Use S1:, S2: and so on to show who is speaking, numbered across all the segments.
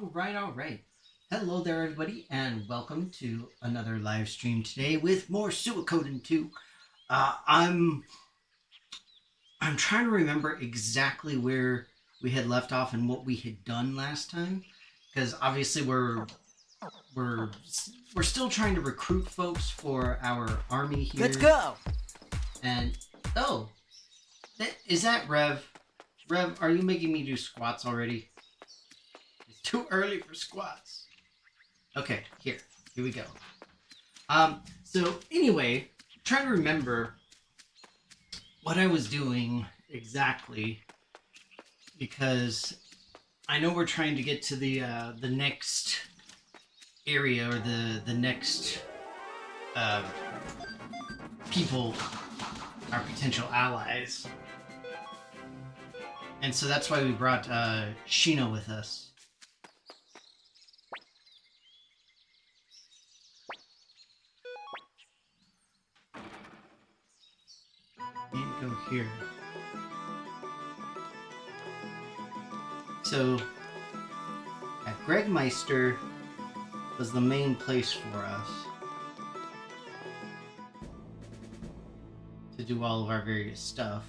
S1: All right. Hello there, everybody, and welcome to another live stream today with more Suikoden 2. I'm trying to remember exactly where we had left off and what we had done last time, because obviously we're we're still trying to recruit folks for our army here.
S2: Let's go.
S1: And is that Rev? Rev, are you making me do squats already? It's too early for squats. Okay, here we go. So anyway, trying to remember what I was doing exactly, because I know we're trying to get to the next area, or the next people, our potential allies, and so that's why we brought Shino with us. Can't go here. So, Greg Meister was the main place for us to do all of our various stuff.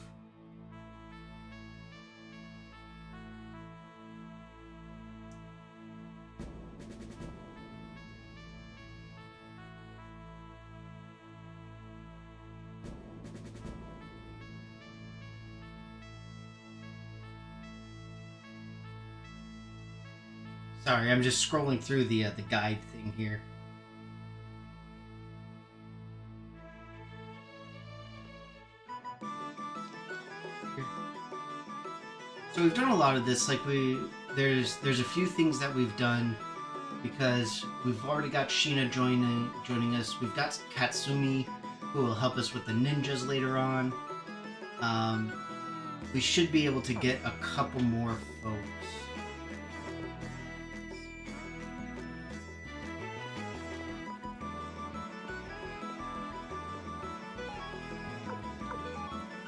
S1: Sorry, I'm just scrolling through the guide thing here. So we've done a lot of this. Like there's a few things that we've done because we've already got Sheena joining us. We've got Katsumi, who will help us with the ninjas later on. We should be able to get a couple more folks.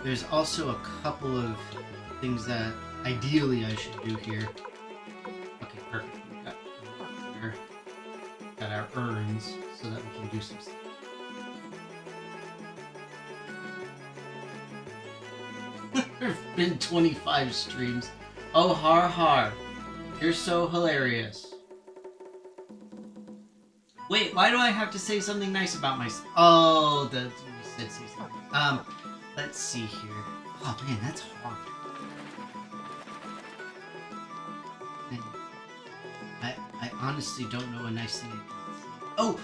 S1: There's also a couple of things that ideally I should do here. Okay, perfect. We got our urns so that we can do some stuff. There've been 25 streams. Oh, har. You're so hilarious. Wait, why do I have to say something nice about myself? Oh, you said say something. Let's see here. Oh man, that's hard. I honestly don't know a nice thing I can say. Oh,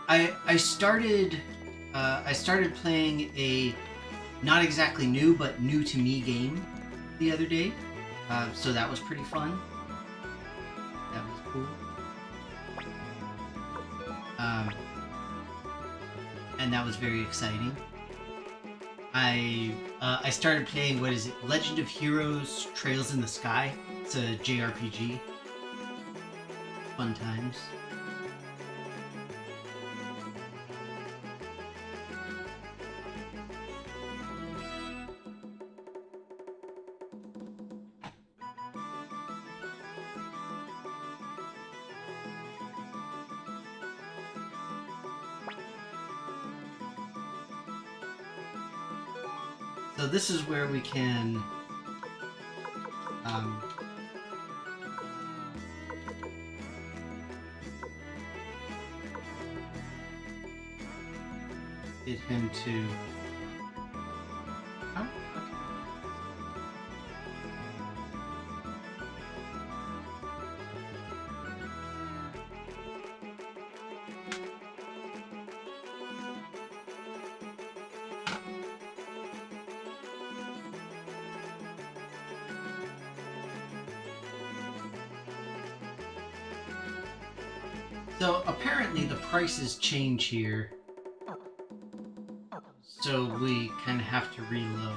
S1: I started playing a not exactly new but new to me game the other day. So that was pretty fun. That was cool. And that was very exciting. I started playing, what is it? Legend of Heroes Trails in the Sky. It's a JRPG. Fun times. So this is where we can get him to So apparently the prices change here, so we kind of have to reload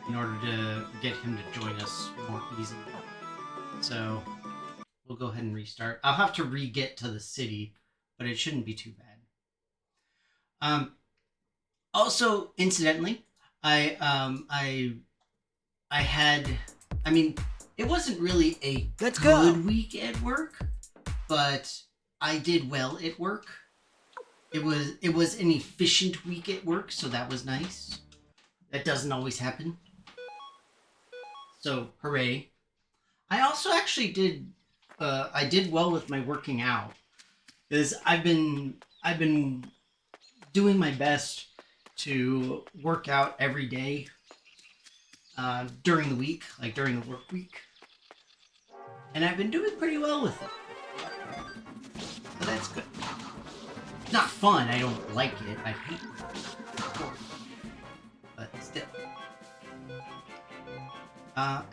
S1: in order to get him to join us more easily. So we'll go ahead and restart. I'll have to re-get to the city, but it shouldn't be too bad. Also, incidentally, I had, I mean, It wasn't really a
S2: Let's
S1: good
S2: go.
S1: week at work, but I did well at work. It was an efficient week at work, so that was nice. That doesn't always happen. So hooray! I also actually did. I did well with my working out, because I've been doing my best to work out every day during the week, like during the work week, and I've been doing pretty well with it. So that's good. It's not fun. I don't like it. I hate it, of course, but still.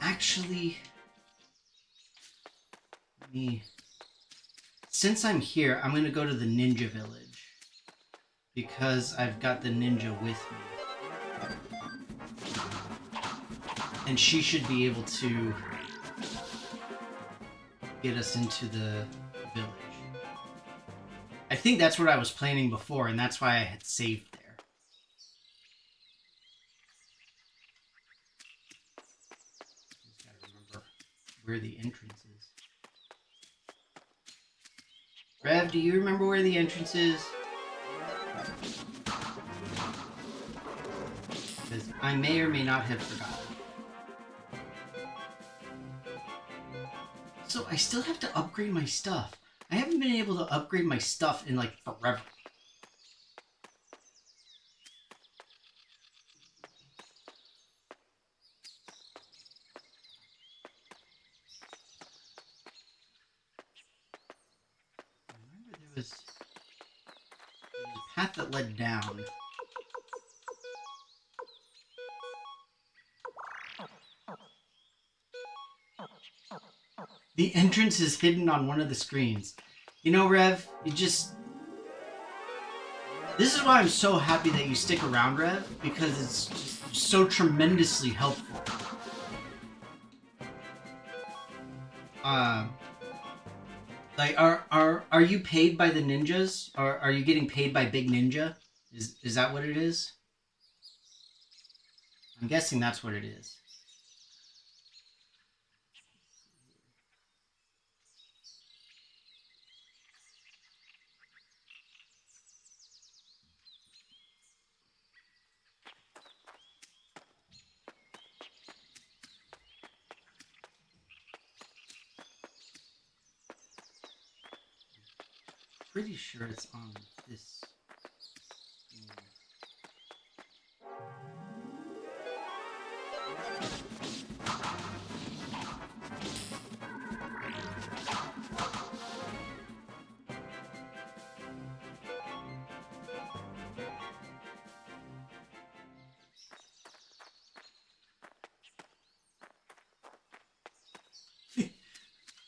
S1: Actually, let me. Since I'm here, I'm gonna go to the ninja village because I've got the ninja with me, and she should be able to get us into the village. I think that's what I was planning before, and that's why I had saved there. Just gotta remember where the entrance is. Rev, do you remember where the entrance is? Because I may or may not have forgotten. So I still have to upgrade my stuff. I haven't been able to upgrade my stuff in like forever. I remember there was a path that led down. The entrance is hidden on one of the screens. You know, Rev, you just... This is why I'm so happy that you stick around, Rev, because it's just so tremendously helpful. Like, are you paid by the ninjas? Or are you getting paid by Big Ninja? Is that what it is? I'm guessing that's what it is. Pretty sure it's on this.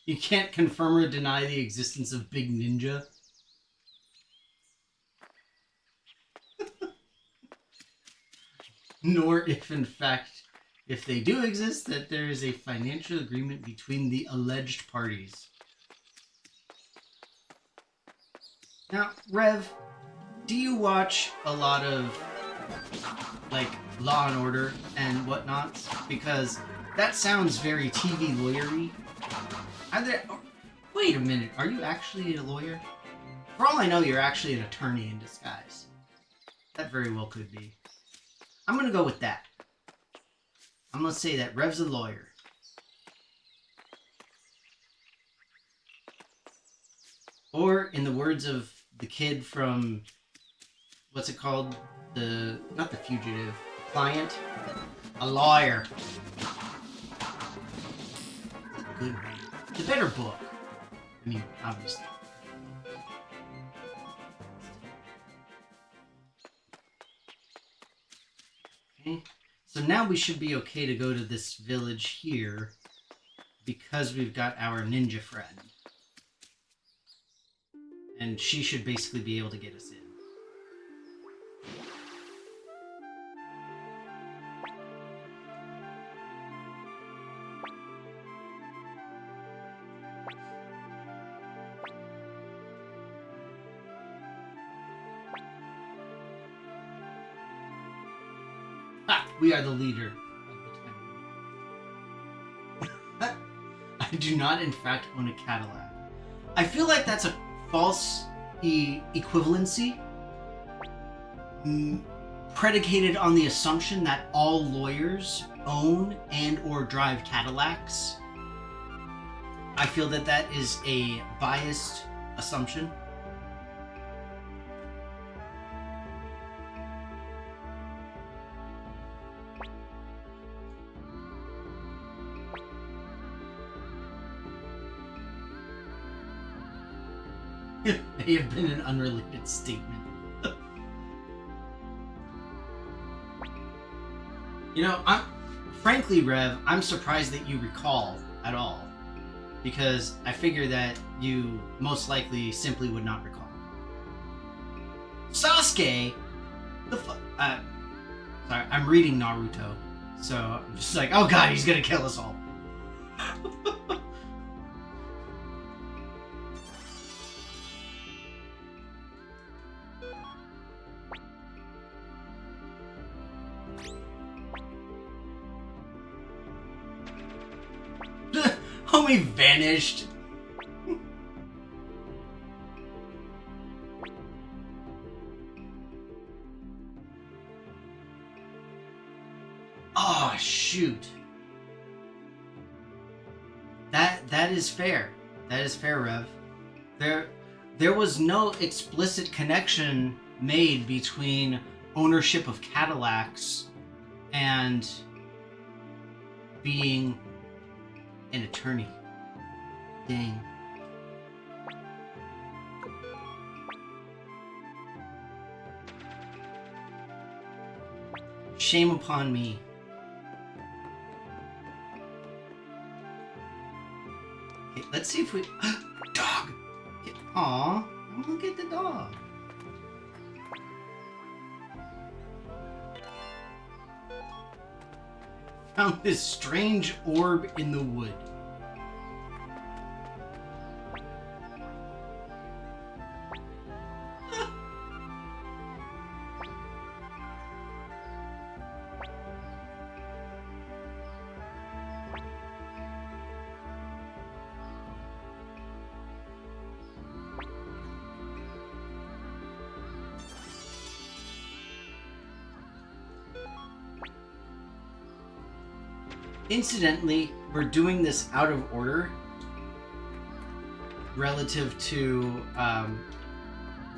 S1: You can't confirm or deny the existence of Big Ninja. Nor if, in fact, if they do exist, that there is a financial agreement between the alleged parties. Now, Rev, do you watch a lot of, like, Law and Order and whatnot? Because that sounds very TV lawyery. Wait a minute, are you actually a lawyer? For all I know, you're actually an attorney in disguise. That very well could be. I'm gonna go with that. I'm gonna say that Rev's a lawyer. Or, in the words of the kid from, what's it called? Not The Fugitive, The Client, a lawyer. Good one. It's a better book. I mean, obviously. Okay. So now we should be okay to go to this village here because we've got our ninja friend. And she should basically be able to get us in. Ha! We are the leader of the town. I do not, in fact, own a Cadillac. I feel like that's a false equivalency predicated on the assumption that all lawyers own and or drive Cadillacs. I feel that that is a biased assumption. It may have been an unrelated statement. You know, frankly, Rev, I'm surprised that you recall at all, because I figure that you most likely simply would not recall. Sasuke, sorry, I'm reading Naruto, so I'm just like, oh god, he's gonna kill us all. Homie vanished. Oh shoot. That is fair. That is fair, Rev. There was no explicit connection made between ownership of Cadillacs and being an attorney. Dang. Shame upon me. Okay, let's see if we... Dog! Aw, I'm gonna get the dog. Found this strange orb in the wood. Incidentally, we're doing this out of order relative to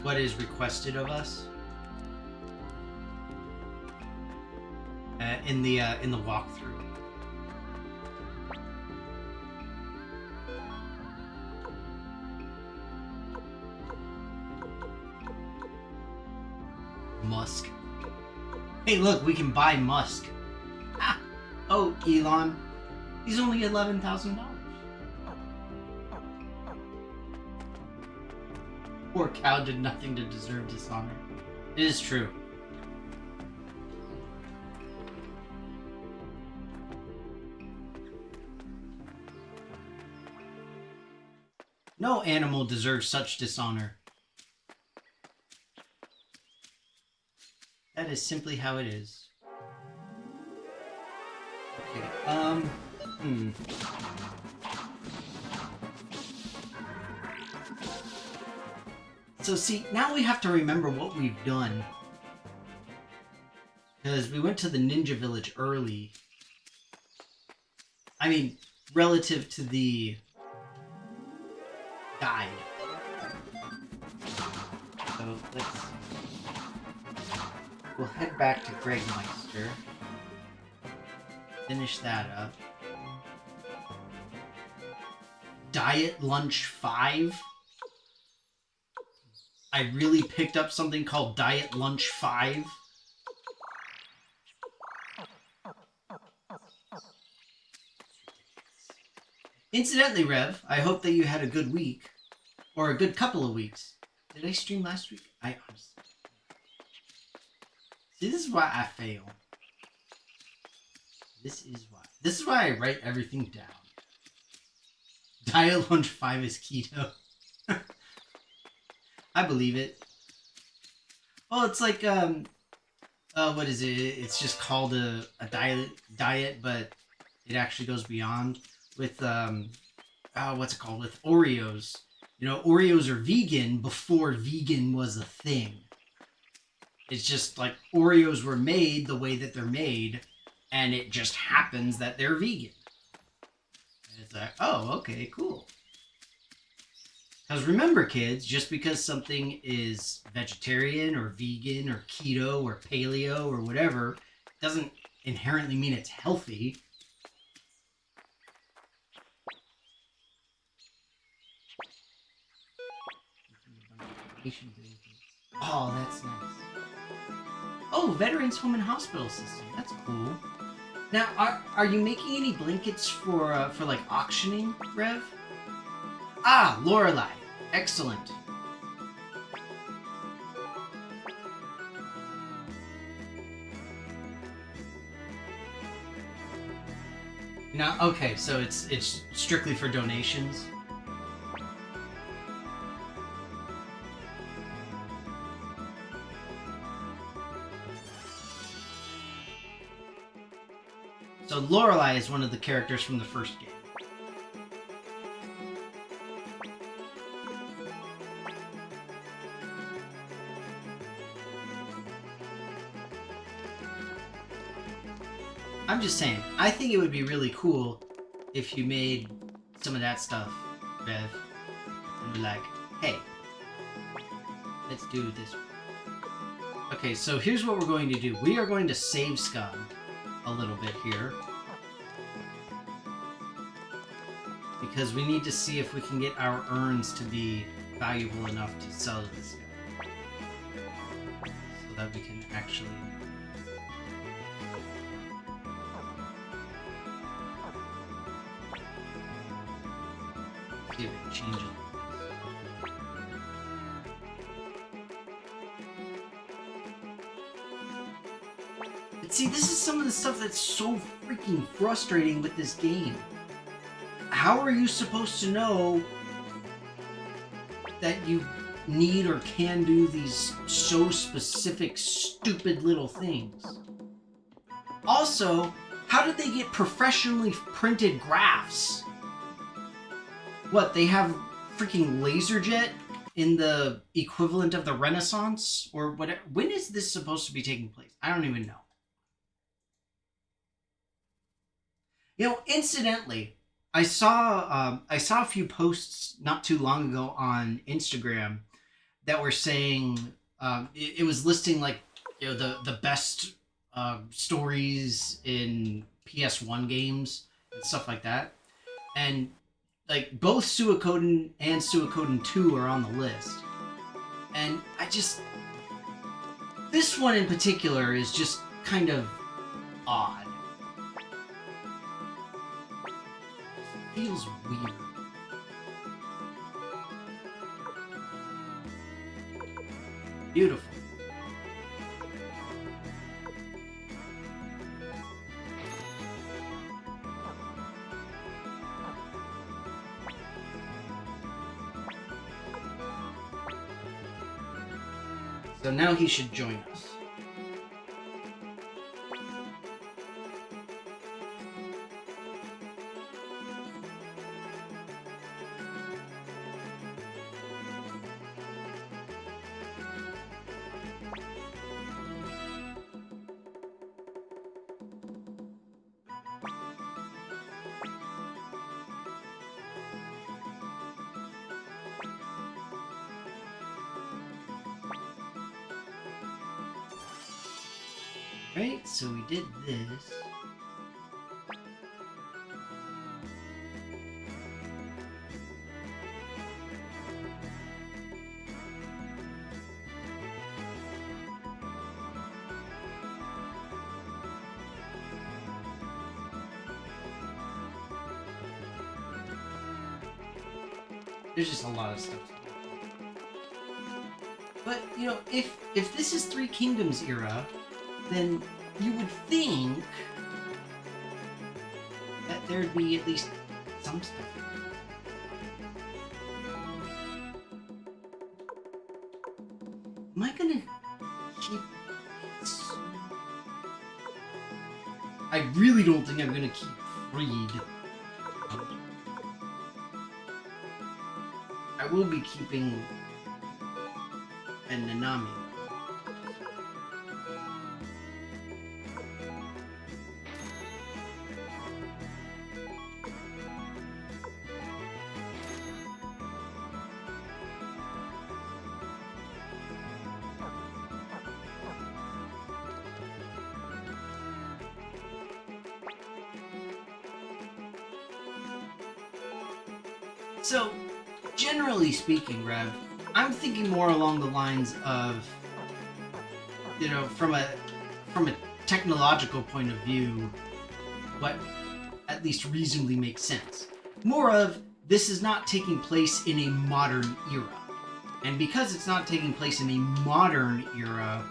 S1: what is requested of us in the walkthrough. Musk. Hey, look, we can buy Musk. Ah. Oh, Elon, he's only $11,000. Poor cow did nothing to deserve dishonor. It is true. No animal deserves such dishonor. That is simply how it is. Okay, So see, now we have to remember what we've done. Because we went to the ninja village early. I mean, relative to the guide. So we'll head back to Gregmeister. Finish that up. Diet Lunch 5? I really picked up something called Diet Lunch 5? Incidentally, Rev, I hope that you had a good week. Or a good couple of weeks. Did I stream last week? I honestly... See, this is why I fail. This is why I write everything down. Diet Lunch 5 is keto. I believe it. Well, it's like, what is it? It's just called a diet, but it actually goes beyond with, what's it called, with Oreos. You know, Oreos are vegan before vegan was a thing. It's just like Oreos were made the way that they're made, and it just happens that they're vegan. And it's like, oh, okay, cool. Because remember, kids, just because something is vegetarian or vegan or keto or paleo or whatever doesn't inherently mean it's healthy. Oh, that's nice. Oh, Veterans Home and Hospital System. That's cool. Now, are you making any blankets for like auctioning, Rev? Ah, Lorelei. Excellent. Now, okay, so it's strictly for donations. So Lorelei is one of the characters from the first game. I'm just saying, I think it would be really cool if you made some of that stuff, Rev, and be like, hey, let's do this. Okay, so here's what we're going to do. We are going to save scum a little bit here. Because we need to see if we can get our urns to be valuable enough to sell to this guy. So that we can actually... see if it changes. But see, this is some of the stuff that's so freaking frustrating with this game. How are you supposed to know that you need or can do these so specific, stupid little things? Also, how did they get professionally printed graphs? What, they have freaking LaserJet in the equivalent of the Renaissance? Or whatever? When is this supposed to be taking place? I don't even know. You know, incidentally, I saw a few posts not too long ago on Instagram that were saying it was listing like, you know, the best stories in PS1 games and stuff like that, and like both Suikoden and Suikoden 2 are on the list, and this one in particular is just kind of odd. Feels weird. Beautiful. So now he should join us. Right, so we did this. There's just a lot of stuff. But, you know, if this is Three Kingdoms era, then you would think that there'd be at least some stuff. Am I gonna keep... I really don't think I'm gonna keep Freed. I will be keeping a Nanami. So, generally speaking, Rev, I'm thinking more along the lines of, you know, from a technological point of view, what at least reasonably makes sense. More of, this is not taking place in a modern era. And because it's not taking place in a modern era,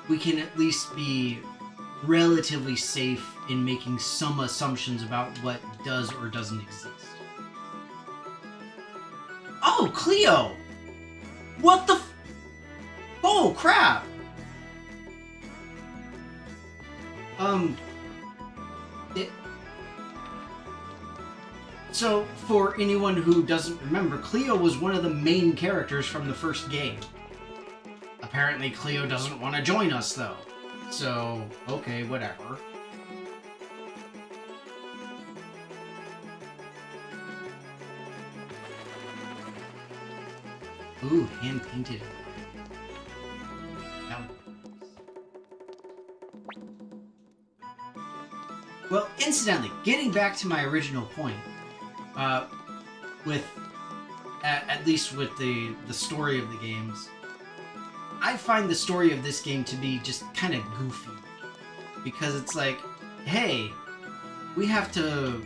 S1: we can at least be relatively safe in making some assumptions about what does or doesn't exist. Oh, Cleo! What the oh, crap! So, for anyone who doesn't remember, Cleo was one of the main characters from the first game. Apparently, Cleo doesn't want to join us, though. So, okay, whatever. Ooh, hand-painted. Well, incidentally, getting back to my original point, with at least with the story of the games, I find the story of this game to be just kind of goofy, because it's like, hey, we have to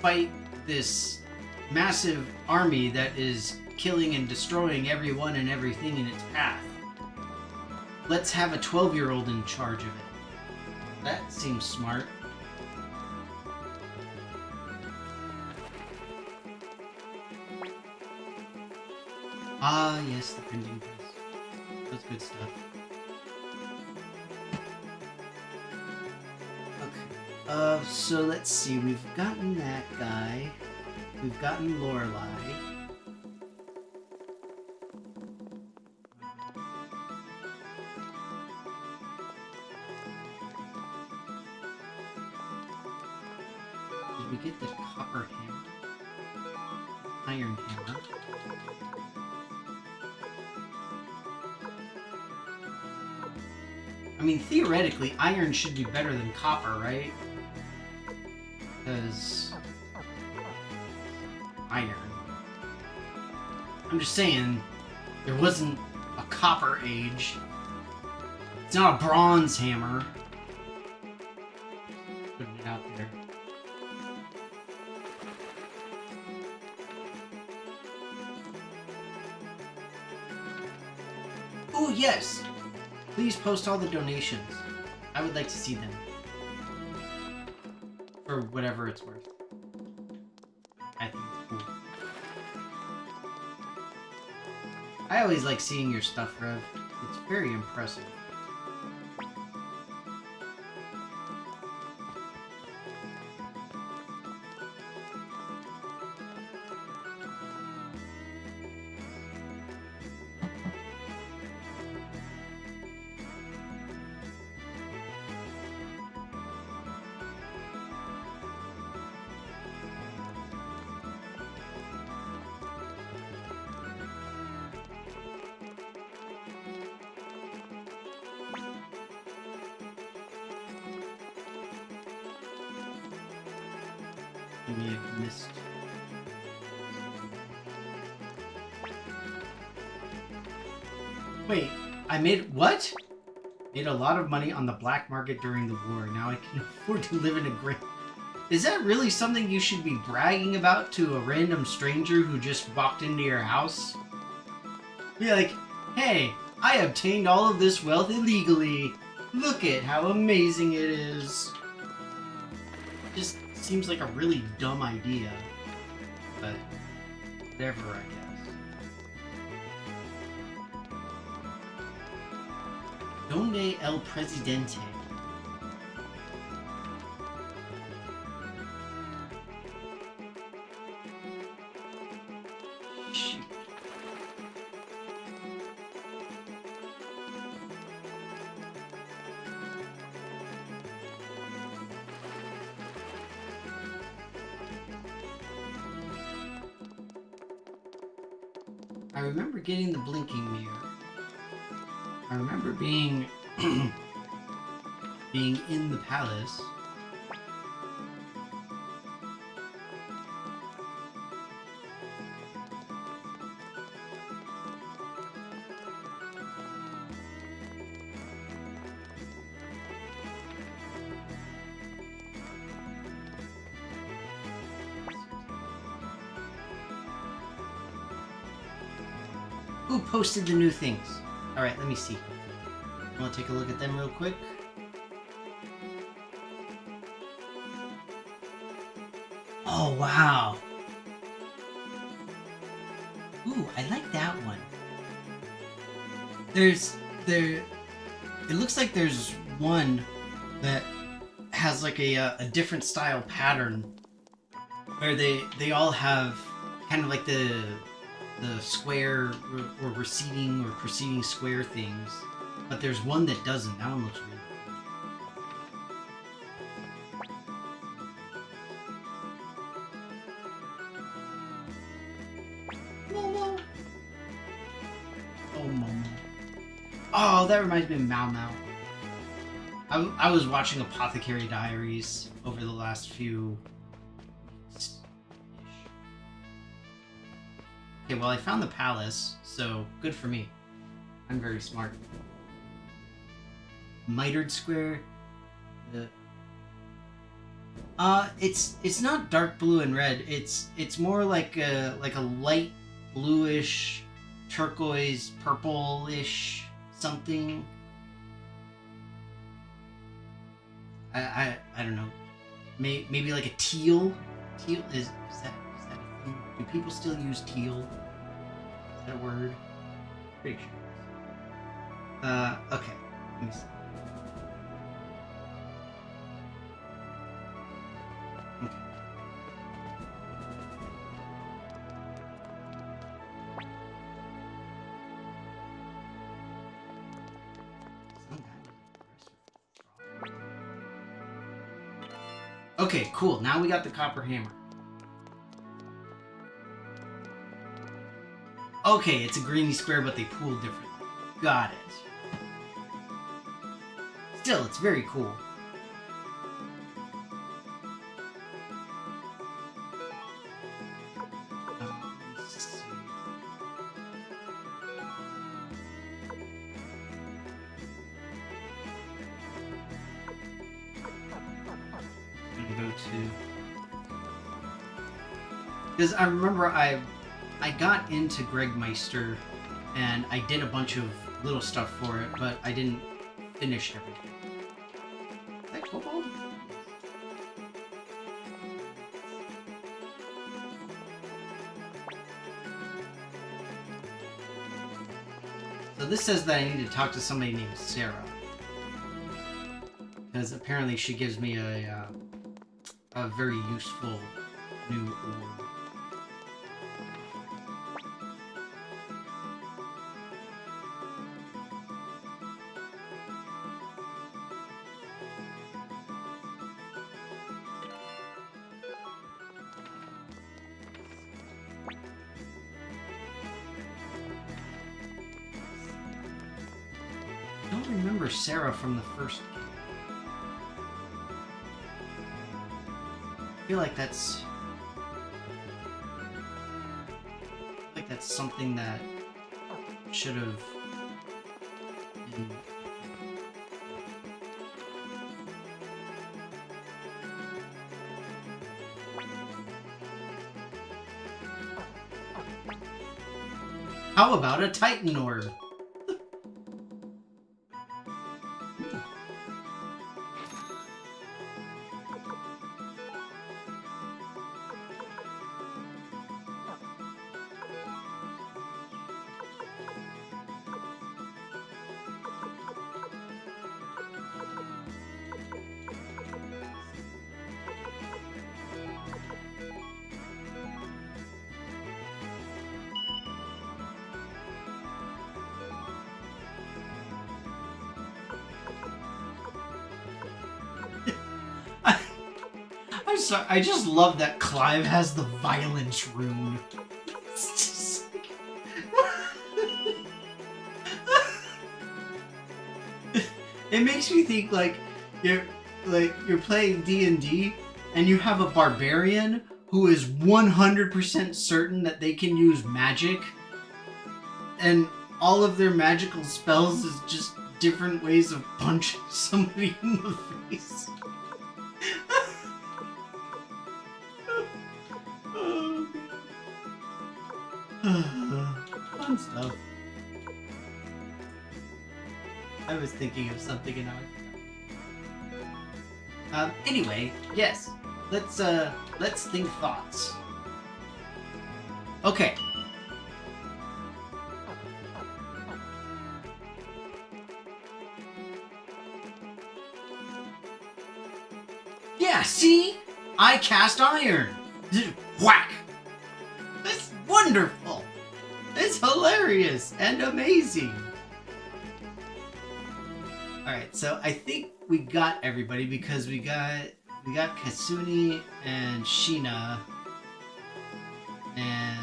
S1: fight this massive army that is killing and destroying everyone and everything in its path. Let's have a 12-year-old in charge of it. That seems smart. Ah, yes, the printing press. That's good stuff. Okay. So let's see. We've gotten that guy. We've gotten Lorelei. Did we get the copper hammer? Iron hammer. I mean, theoretically, iron should be better than copper, right? Because iron. I'm just saying, there wasn't a copper age. It's not a bronze hammer. Putting it out there. Oh, yes! Please post all the donations. I would like to see them. For whatever it's worth. I think it's cool. I always like seeing your stuff, Rev. It's very impressive. You may have missed. Wait, I made what? Made a lot of money on the black market during the war. Now I can afford to live in a great... Is that really something you should be bragging about to a random stranger who just walked into your house? Be like, hey, I obtained all of this wealth illegally. Look at how amazing it is. Just seems like a really dumb idea. But whatever, I guess. Donde el Presidente? Shoot. I remember getting the blinking mirror. I remember being being in the palace. Who posted the new things? Alright, let me see. I want to take a look at them real quick. Oh, wow. Ooh, I like that one. It looks like there's one that has like a different style pattern where they all have kind of like the square or receding or proceeding square things, but there's one that doesn't. That one looks really cool. Momo. Oh, Momo. Oh, that reminds me of Mau Mau. I was watching Apothecary Diaries over the last few weeks. Okay, well, I found the palace, so good for me. I'm very smart. Mitered Square. It's not dark blue and red. It's more like a light bluish, turquoise, purple-ish something. I don't know. Maybe like a teal. Teal is that a thing? Do people still use teal? Is that a word? Pretty sure. Okay. Let me see. Okay. Okay, cool. Now we got the copper hammer. Okay, it's a greeny square, but they pool differently. Got it. Still, it's very cool. Let's see. I'm gonna go to... Because I remember I got into Gregmeister and I did a bunch of little stuff for it, but I didn't finish everything. Is that Kobold? So this says that I need to talk to somebody named Sarah. Because apparently she gives me a very useful new orb. I don't remember Sarah from the first game. I feel like that's something that should have been. How about a Titan orb? I'm sorry, I just love that Clive has the violence rune. It's just like... It makes me think like you're playing D&D and you have a barbarian who is 100% certain that they can use magic, and all of their magical spells is just different ways of punching somebody in the face. Fun stuff. I was thinking of something and I forgot. Anyway, yes. Let's think thoughts. Okay. Yeah, see? I cast iron. Whack. That's wonderful. It's hilarious and amazing. Alright, so I think we got everybody because we got Kasuni and Sheena and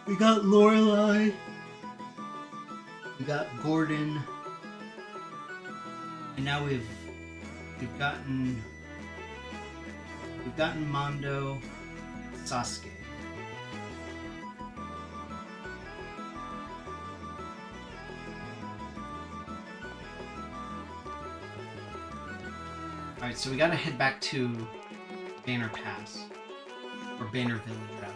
S1: we got Lorelai, we got Gordon, and now we've gotten Mondo and Sasuke. Alright, so we gotta head back to Banner Pass. Or Banner Village, rather.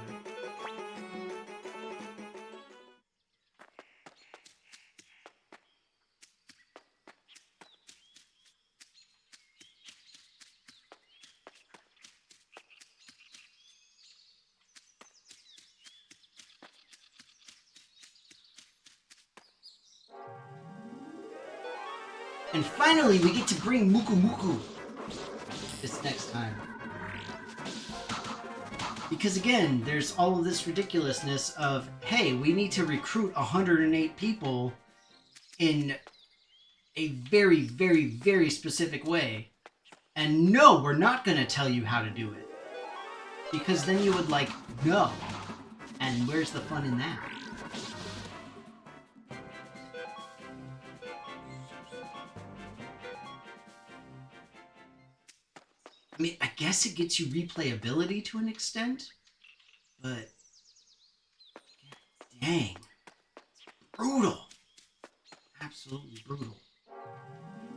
S1: And finally, we get to bring Muku Muku this next time. Because again, there's all of this ridiculousness of, hey, we need to recruit 108 people in a very, very, very specific way. And no, we're not going to tell you how to do it. Because then you would know. And where's the fun in that? I mean, I guess it gets you replayability to an extent, but dang, it's brutal, absolutely brutal.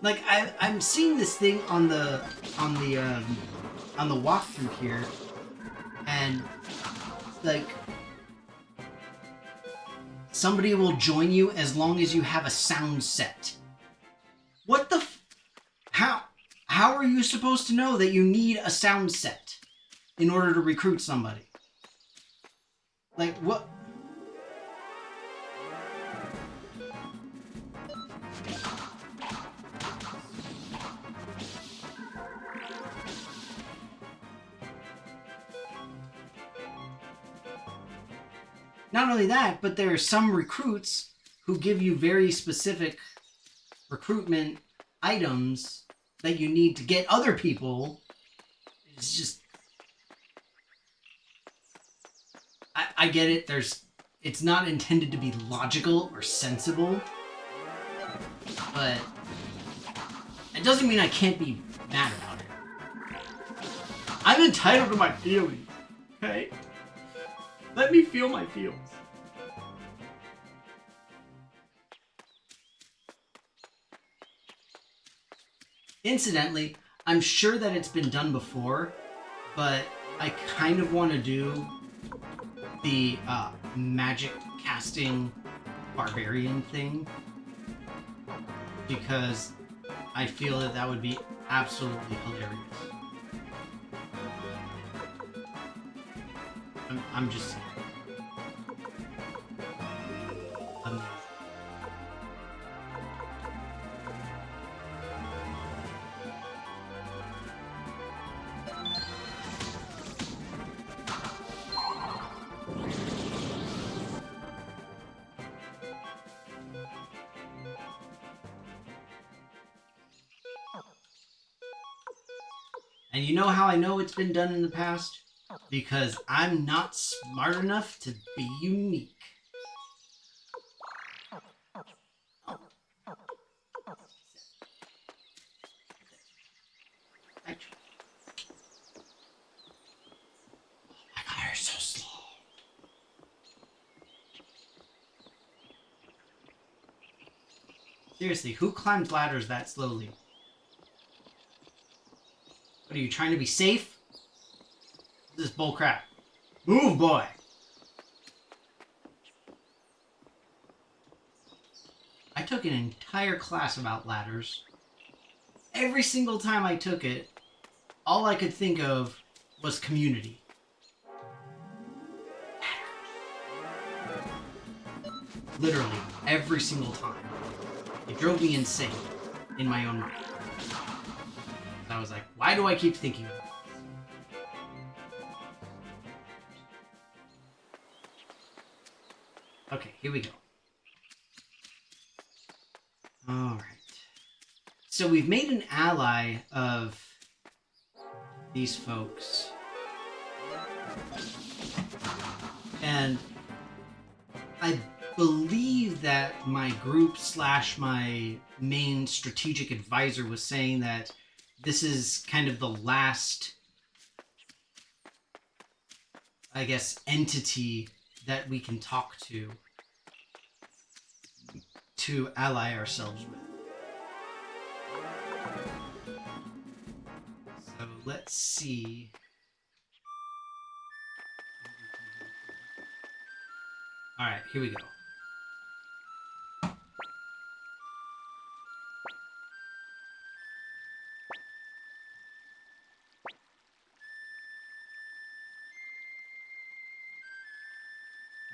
S1: Like I'm seeing this thing on the walkthrough here, and like somebody will join you as long as you have a sound set. What the? How are you supposed to know that you need a sound set in order to recruit somebody? Like, what? Not only that, but there are some recruits who give you very specific recruitment items that you need to get other people. It's just, I get it. It's not intended to be logical or sensible, but it doesn't mean I can't be mad about it. I'm entitled to my feelings, okay? Let me feel my feelings. Incidentally, I'm sure that it's been done before, but I kind of want to do the magic casting barbarian thing because I feel that would be absolutely hilarious. I'm just saying. Amazing. And you know how I know it's been done in the past? Because I'm not smart enough to be unique. Seriously, who climbs ladders that slowly? What are you, trying to be safe? This is bullcrap. Move, boy! I took an entire class about ladders. Every single time I took it, all I could think of was community. Literally, every single time. It drove me insane in my own mind. I was like, why do I keep thinking of it? Okay, here we go. Alright. So we've made an ally of these folks. And I believe that my group / my main strategic advisor was saying that this is kind of the last, I guess, entity that we can talk to ally ourselves with. So let's see. Alright, here we go.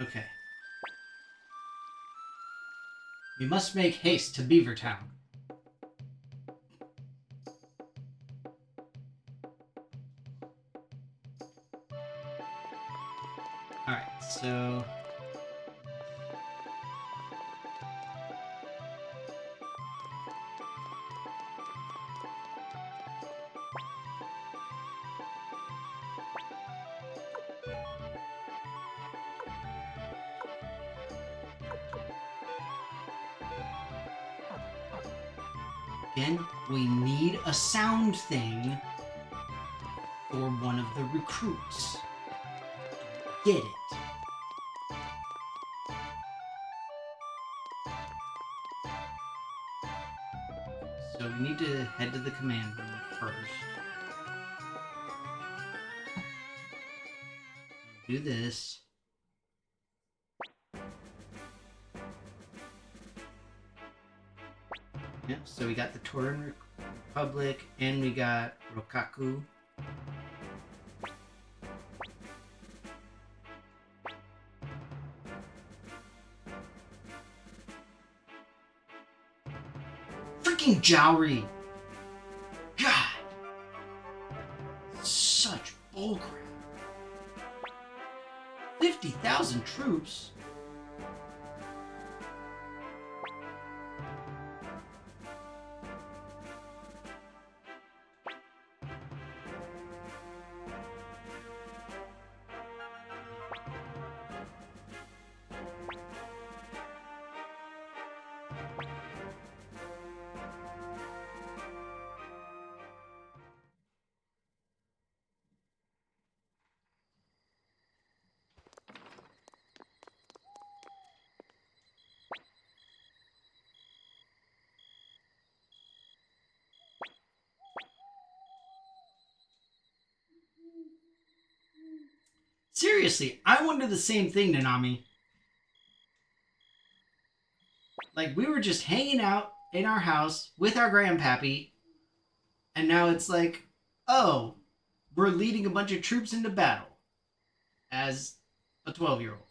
S1: Okay. We must make haste to Beavertown. Alright, so... Again, we need a sound thing for one of the recruits. Get it. So we need to head to the command room first. Do this. Yep, so we got the Tauren Republic and we got Rokaku. Freaking Jowry! God! Such bullcrap. 50,000 troops? Seriously, I wonder the same thing, Nanami. Like, we were just hanging out in our house with our grandpappy, and now it's like, oh, we're leading a bunch of troops into battle as a 12-year-old.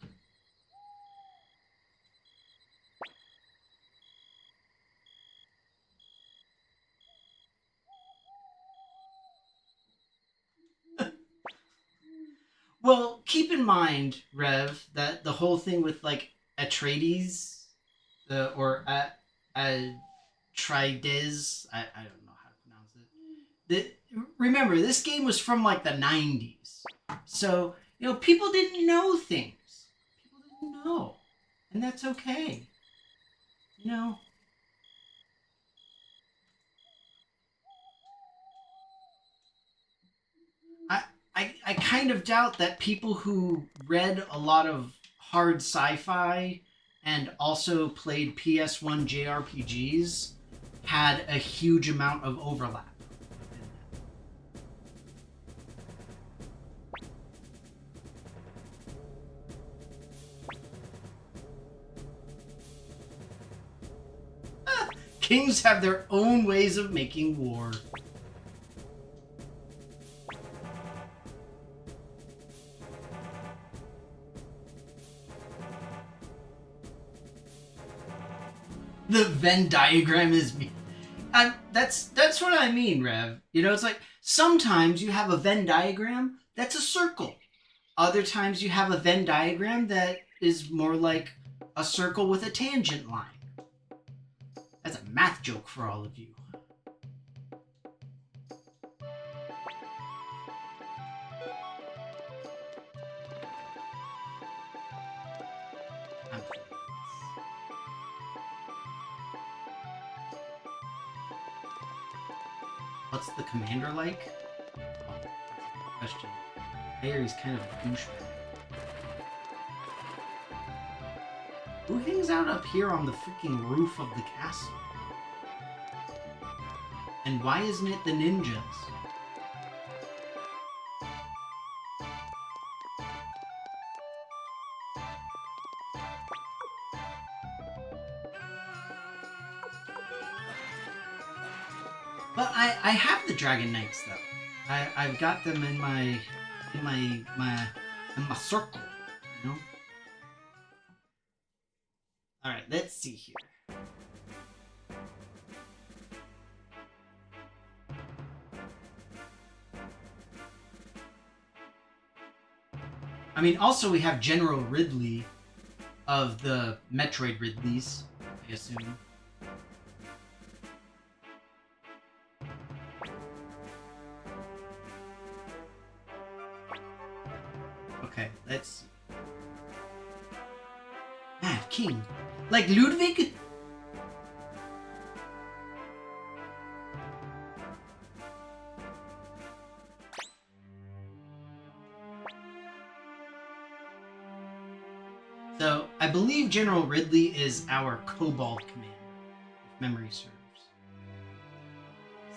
S1: Well, keep in mind, Rev, that the whole thing with, like, Atreides, or Atreides, I don't know how to pronounce it. Remember, this game was from, like, the 90s. So, you know, people didn't know things. People didn't know. And that's okay. You know? I kind of doubt that people who read a lot of hard sci-fi and also played PS1 JRPGs had a huge amount of overlap. Kings have their own ways of making war. The Venn diagram is me. That's what I mean, Rev. You know, it's like sometimes you have a Venn diagram that's a circle. Other times you have a Venn diagram that is more like a circle with a tangent line. That's a math joke for all of you. What's the commander like? Oh, that's a good question. I hear he's kind of a douchebag. Who hangs out up here on the freaking roof of the castle? And why isn't it the ninjas? But I have the Dragon Knights though. I've got them in my circle, you know? Alright, let's see here. I mean, also we have General Ridley of the Metroid Ridleys, I assume. Okay, let's see. Mad King. Like Ludwig? So, I believe General Ridley is our Cobalt commander, if memory serves.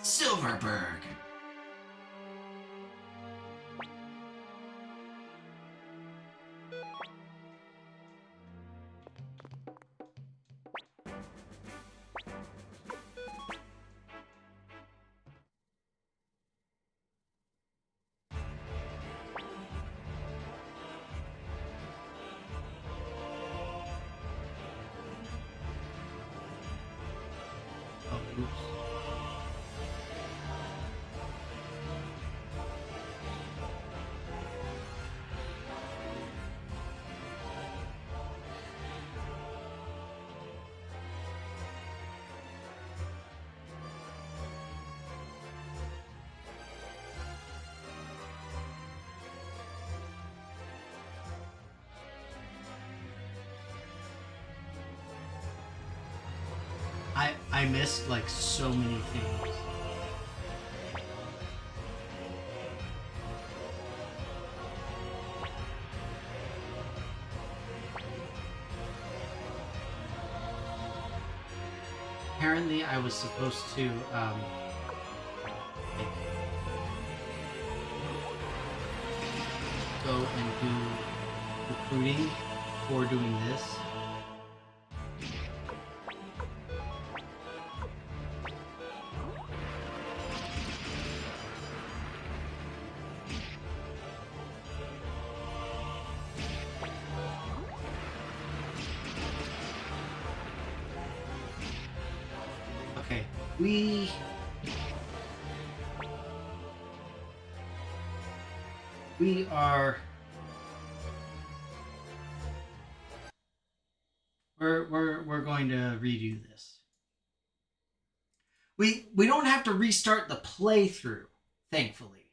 S1: Silverberg. Oh, oops. I missed like so many things. Apparently I was supposed to like, go and do recruiting before doing this. Okay, we are we're going to redo this. We don't have to restart the playthrough, thankfully.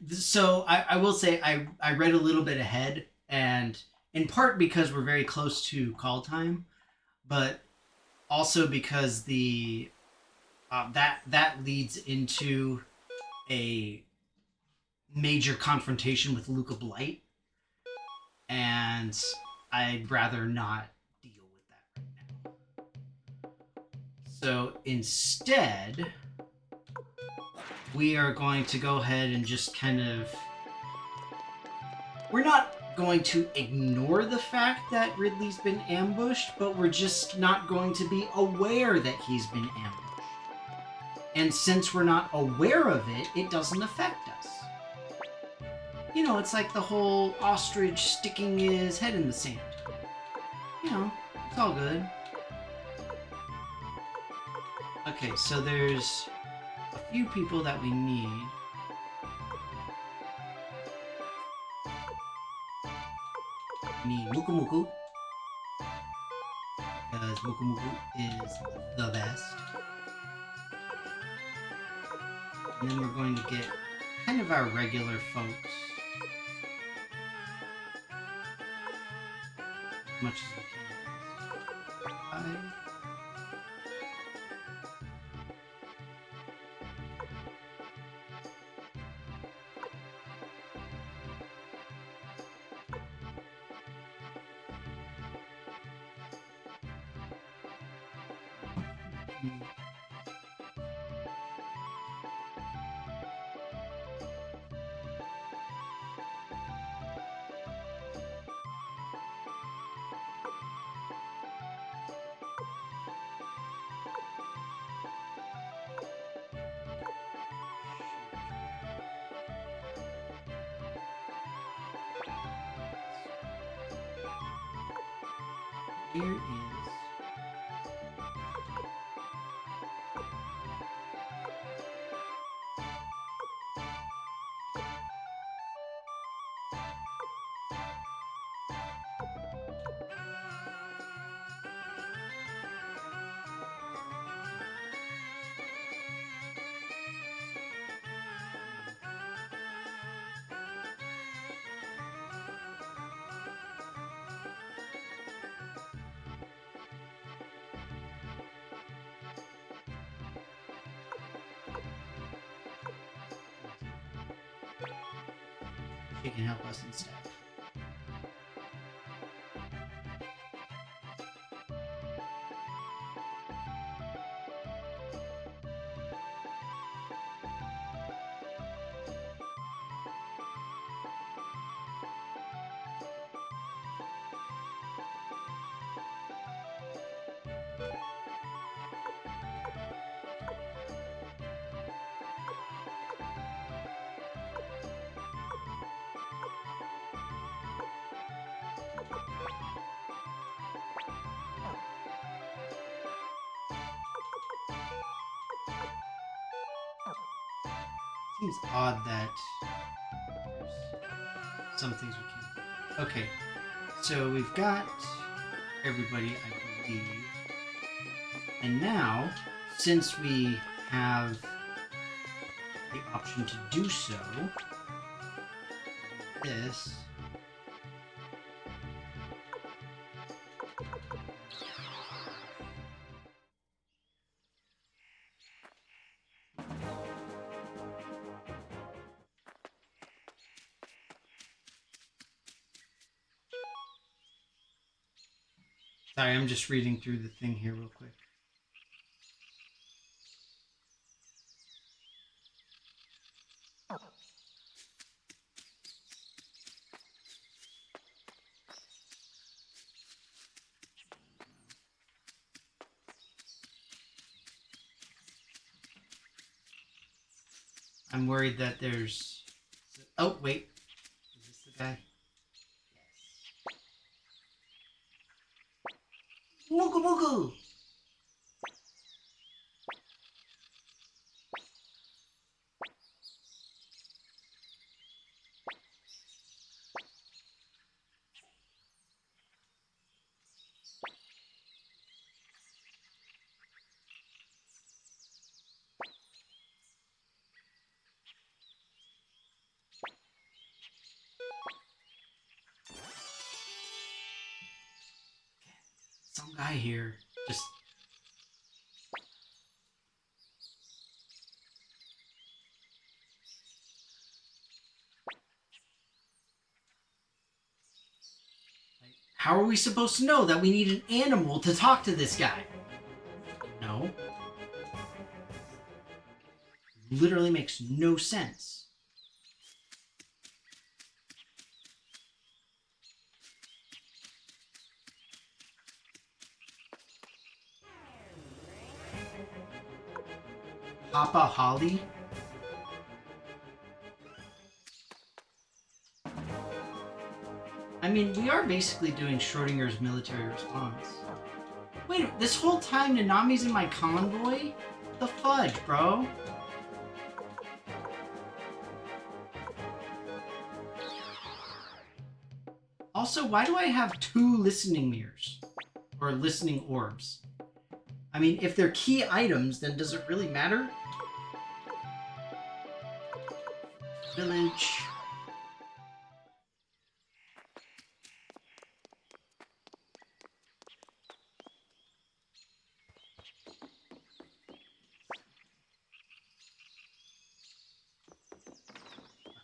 S1: So I will say I read a little bit ahead, and in part because we're very close to call time, but also because the that leads into a major confrontation with Luca Blight. and I'd rather not deal with that right now. So instead, we are going to go ahead and just kind of... We're not going to ignore the fact that Ridley's been ambushed, but we're just not going to be aware that he's been ambushed. And since we're not aware of it, it doesn't affect us. You know, it's like the whole ostrich sticking his head in the sand. You know, it's all good. Okay, so there's a few people that we need. We need Muku Muku, because Muku Muku is the best. And then we're going to get kind of our regular folks. As much as we can. Here is... She can help us instead. Seems odd that there's some things we can't do. Okay, so we've got everybody, I believe. And now, since we have the option to do so, this... Sorry, I'm just reading through the thing here real quick. I'm worried that there's... Oh, wait. Is this the guy? Yes. Mugu Mugu! Some guy here just... How are we supposed to know that we need an animal to talk to this guy? No. Literally makes no sense. Papa Holly? I mean, we are basically doing Schrodinger's military response. Wait, this whole time Nanami's in my convoy? The fudge, bro? Also, why do I have 2 listening mirrors? Or listening orbs? I mean, if they're key items, then does it really matter? Village.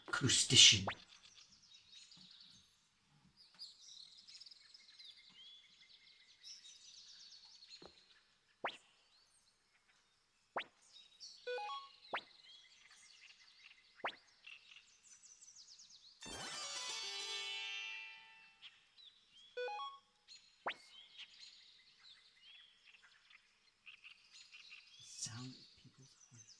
S1: Acoustician. Sound of people's hearts.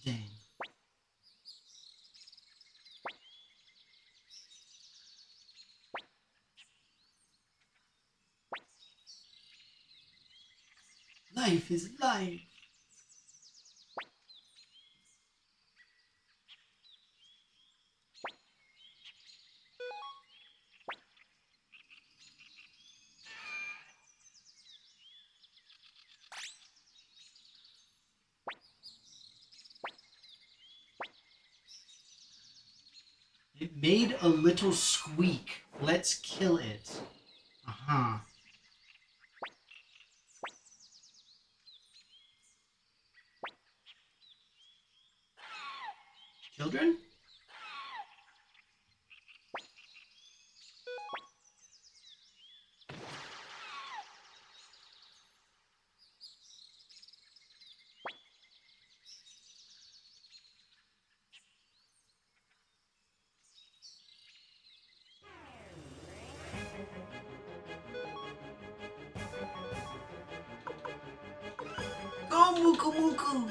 S1: Dang. Life is life. It made a little squeak. Let's kill it. Uh-huh. Children? Go, Muku Muku!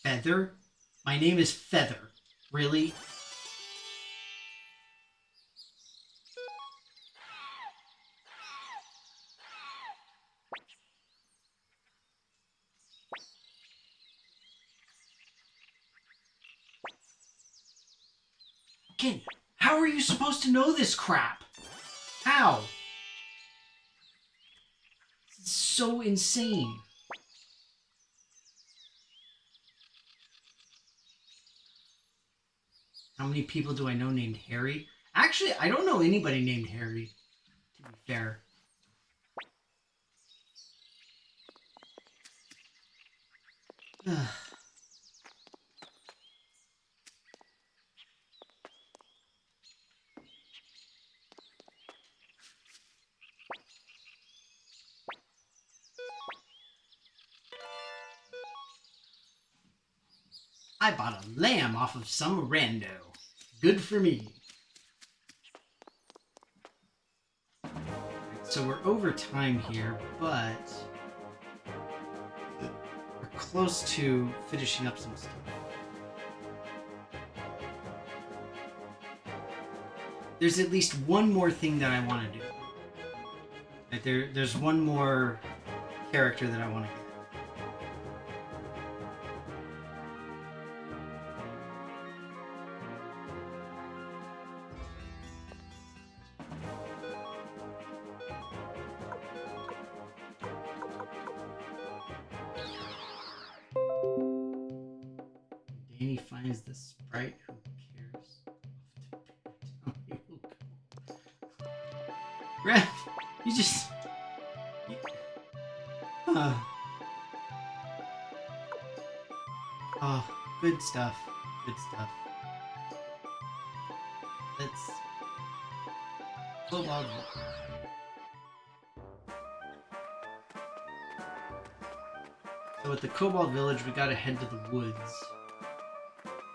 S1: Feather? My name is Feather. Really? Again, how are you supposed to know this crap? How? It's so insane. How many people do I know named Harry? Actually, I don't know anybody named Harry, to be fair. Ugh. I bought a lamb off of some rando. Good for me. So we're over time here, but we're close to finishing up some stuff. There's at least one more thing that I want to do. Like there's one more character that I want to get. Danny finds the sprite. Who cares? Rev, you just... Oh, good stuff. Good stuff. Let's... Cobalt. So at the Cobalt Village, we gotta head to the woods.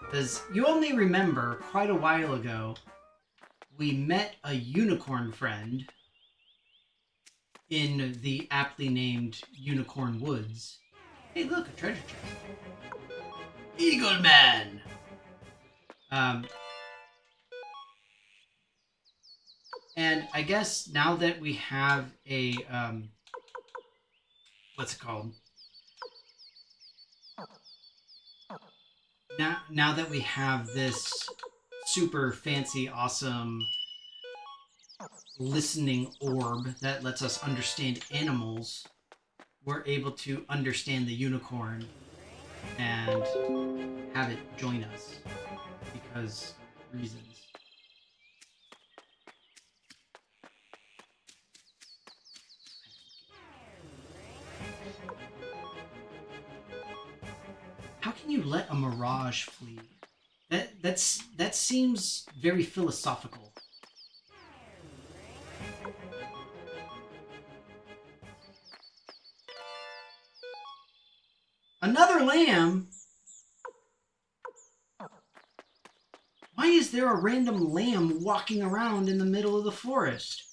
S1: Because you only remember, quite a while ago, we met a unicorn friend in the aptly named Unicorn Woods. Hey, look, a treasure chest. Eagle Man! And I guess now that we have a, what's it called? Now that we have this super fancy, awesome listening orb that lets us understand animals, we're able to understand the unicorn and have it join us because reasons. How can you let a mirage flee? That seems very philosophical. Another lamb? Why is there a random lamb walking around in the middle of the forest?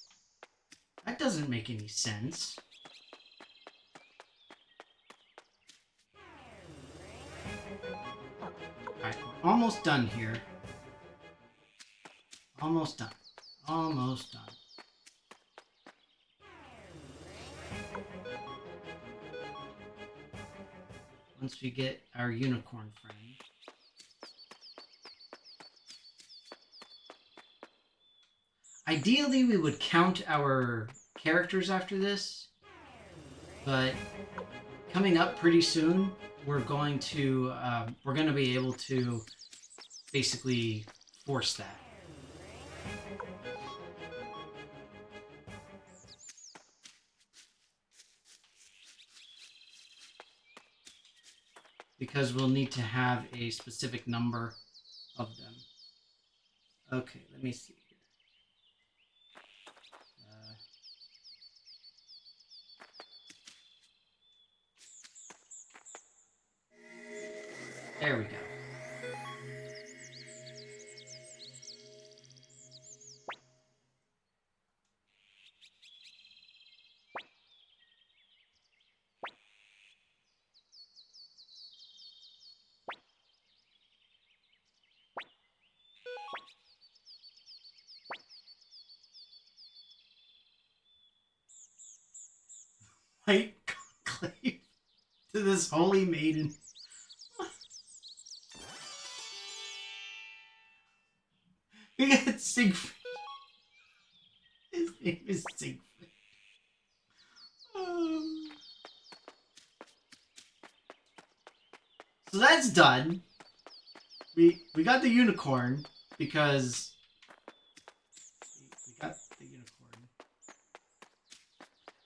S1: That doesn't make any sense. Alright, we're almost done here. Almost done. Almost done. Once we get our unicorn friend. Ideally, we would count our characters after this, but coming up pretty soon, we're going to be able to basically force that. Because we'll need to have a specific number of them. Okay, let me see here. There we go. White conclave to this holy maiden. We got Siegfried. His name is Siegfried. So that's done. We got the unicorn because we got the unicorn.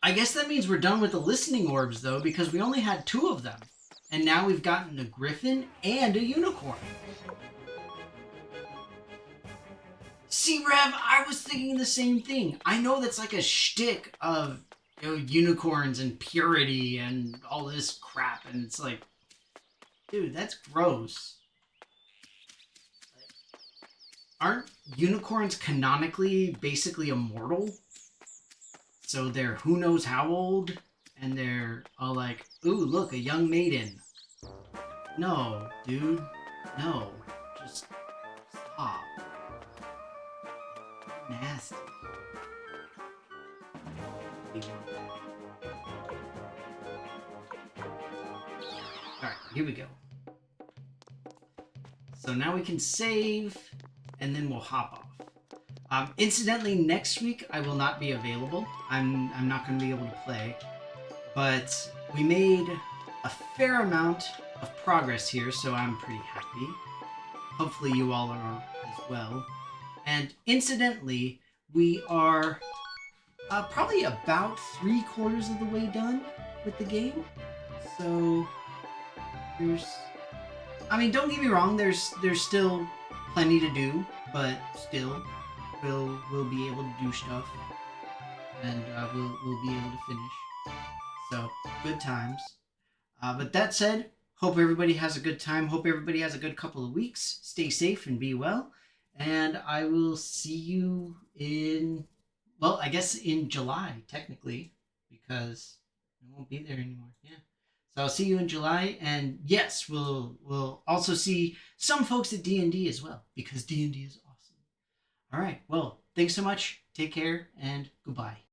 S1: I guess that means we're done with the listening orbs though, because we only had 2 of them. And now we've gotten a griffin and a unicorn. See, Rev, I was thinking the same thing. I know that's like a shtick of, you know, unicorns and purity and all this crap, and it's like, dude, that's gross. aren't unicorns canonically basically immortal? So they're who knows how old, and they're all like, ooh, look, a young maiden. No, dude. No. Just stop. Nasty. Alright, here we go. So now we can save, and then we'll hop off. Incidentally, next week I will not be available. I'm not going to be able to play. But we made a fair amount of progress here, so I'm pretty happy. Hopefully you all are as well. And incidentally, we are probably about 3/4 of the way done with the game. So there's, I mean, don't get me wrong. There's still plenty to do, but still, we'll be able to do stuff, and we'll be able to finish. So good times. But that said, hope everybody has a good time. Hope everybody has a good couple of weeks. Stay safe and be well. And I will see you in, well, I guess in July, technically, because I won't be there anymore. Yeah. So I'll see you in July. And yes, we'll also see some folks at D&D as well, because D&D is awesome. All right. Well, thanks so much. Take care and goodbye.